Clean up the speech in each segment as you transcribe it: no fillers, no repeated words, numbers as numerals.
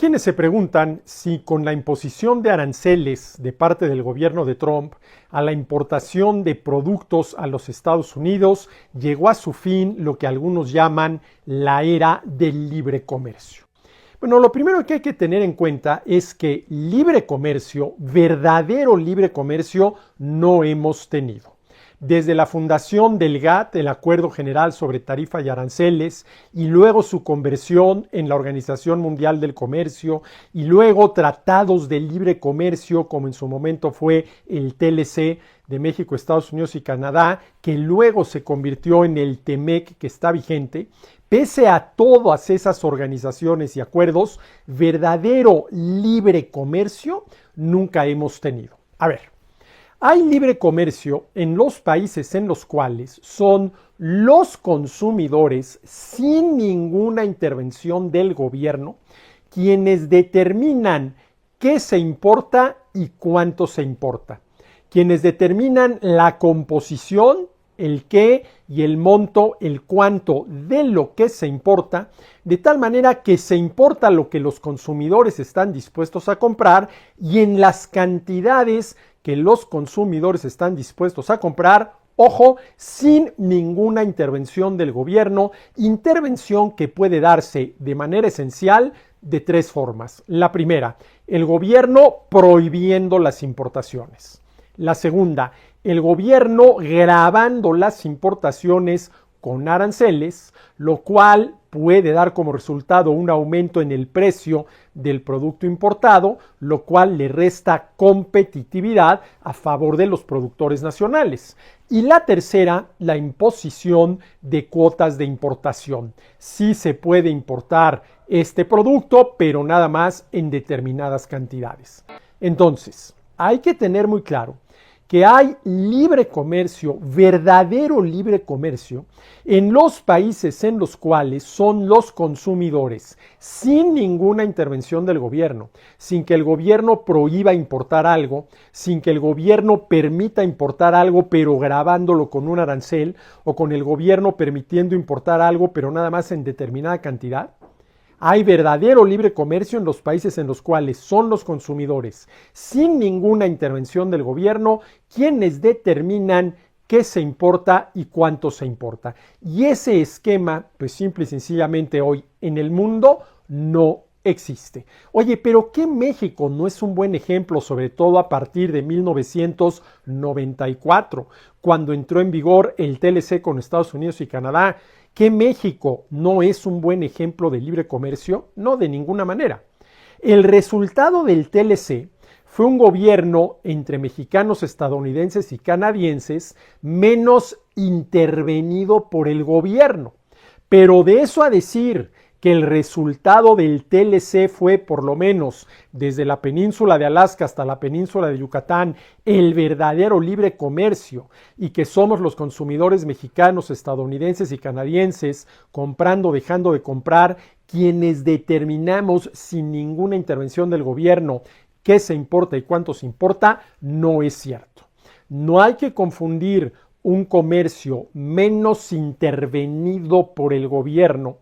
quienes se preguntan si con la imposición de aranceles de parte del gobierno de Trump a la importación de productos a los Estados Unidos llegó a su fin lo que algunos llaman la era del libre comercio. Bueno, lo primero que hay que tener en cuenta es que libre comercio, verdadero libre comercio, no hemos tenido. Desde la fundación del GATT, el Acuerdo General sobre Tarifa y Aranceles, y luego su conversión en la Organización Mundial del Comercio, y luego tratados de libre comercio, como en su momento fue el TLC de México, Estados Unidos y Canadá, que luego se convirtió en el TEMEC que está vigente. Pese a todas esas organizaciones y acuerdos, verdadero libre comercio nunca hemos tenido. A ver. Hay libre comercio en los países en los cuales son los consumidores, sin ninguna intervención del gobierno, quienes determinan qué se importa y cuánto se importa, quienes determinan la composición, el qué y el monto, el cuánto de lo que se importa, de tal manera que se importa lo que los consumidores están dispuestos a comprar y en las cantidades que los consumidores están dispuestos a comprar, ojo, sin ninguna intervención del gobierno, intervención que puede darse de manera esencial de tres formas. La primera, el gobierno prohibiendo las importaciones. La segunda, el gobierno gravando las importaciones con aranceles, lo cual puede dar como resultado un aumento en el precio del producto importado, lo cual le resta competitividad a favor de los productores nacionales. Y la tercera, la imposición de cuotas de importación. Sí se puede importar este producto, pero nada más en determinadas cantidades. Entonces, hay que tener muy claro que hay libre comercio, verdadero libre comercio, en los países en los cuales son los consumidores, sin ninguna intervención del gobierno, sin que el gobierno prohíba importar algo, sin que el gobierno permita importar algo pero gravándolo con un arancel, o con el gobierno permitiendo importar algo pero nada más en determinada cantidad. Hay verdadero libre comercio en los países en los cuales son los consumidores, sin ninguna intervención del gobierno, quienes determinan qué se importa y cuánto se importa. Y ese esquema, pues simple y sencillamente hoy en el mundo no existe. Oye, pero ¿qué México no es un buen ejemplo, sobre todo a partir de 1994, cuando entró en vigor el TLC con Estados Unidos y Canadá? ¿Que México no es un buen ejemplo de libre comercio? No, de ninguna manera. El resultado del TLC fue un gobierno entre mexicanos, estadounidenses y canadienses menos intervenido por el gobierno. Pero de eso a decir que el resultado del TLC fue, por lo menos desde la península de Alaska hasta la península de Yucatán, el verdadero libre comercio, y que somos los consumidores mexicanos, estadounidenses y canadienses comprando, dejando de comprar, quienes determinamos sin ninguna intervención del gobierno qué se importa y cuánto se importa, no es cierto. No hay que confundir un comercio menos intervenido por el gobierno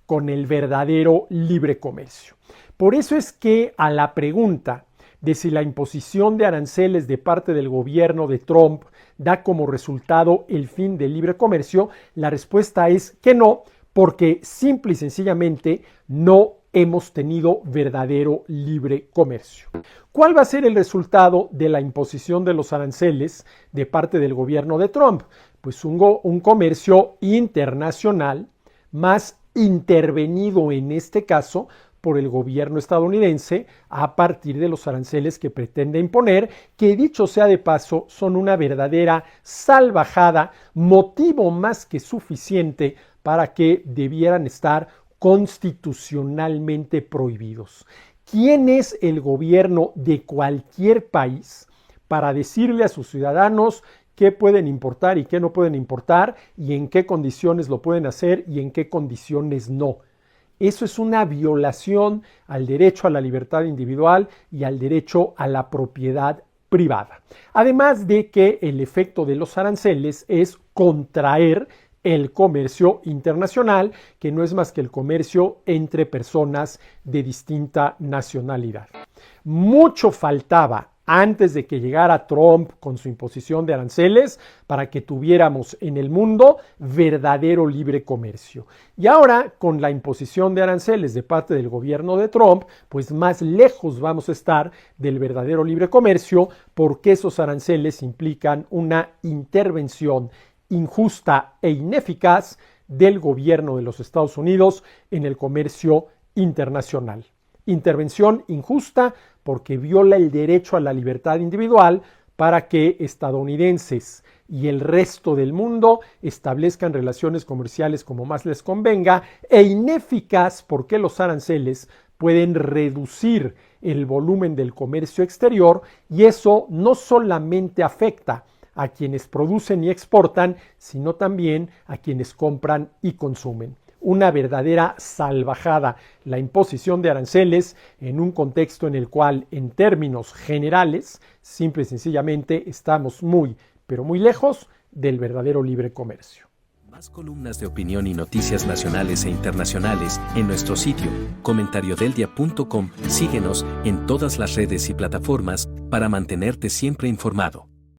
con el verdadero libre comercio. Por eso es que a la pregunta de si la imposición de aranceles de parte del gobierno de Trump da como resultado el fin del libre comercio, la respuesta es que no, porque simple y sencillamente no hemos tenido verdadero libre comercio. ¿Cuál va a ser el resultado de la imposición de los aranceles de parte del gobierno de Trump? Pues un comercio internacional más intervenido en este caso por el gobierno estadounidense a partir de los aranceles que pretende imponer, que dicho sea de paso son una verdadera salvajada, motivo más que suficiente para que debieran estar constitucionalmente prohibidos. ¿Quién es el gobierno de cualquier país para decirle a sus ciudadanos qué pueden importar y qué no pueden importar y en qué condiciones lo pueden hacer y en qué condiciones no? Eso es una violación al derecho a la libertad individual y al derecho a la propiedad privada. Además de que el efecto de los aranceles es contraer el comercio internacional, que no es más que el comercio entre personas de distinta nacionalidad. Mucho faltaba antes de que llegara Trump con su imposición de aranceles para que tuviéramos en el mundo verdadero libre comercio. Y ahora, con la imposición de aranceles de parte del gobierno de Trump, pues más lejos vamos a estar del verdadero libre comercio, porque esos aranceles implican una intervención injusta e ineficaz del gobierno de los Estados Unidos en el comercio internacional. Intervención injusta porque viola el derecho a la libertad individual para que estadounidenses y el resto del mundo establezcan relaciones comerciales como más les convenga, e ineficaz porque los aranceles pueden reducir el volumen del comercio exterior, y eso no solamente afecta a quienes producen y exportan, sino también a quienes compran y consumen. Una verdadera salvajada la imposición de aranceles en un contexto en el cual, en términos generales, simple y sencillamente estamos muy, pero muy lejos del verdadero libre comercio. Más columnas de opinión y noticias nacionales e internacionales en nuestro sitio comentariodeldia.com. Síguenos en todas las redes y plataformas para mantenerte siempre informado.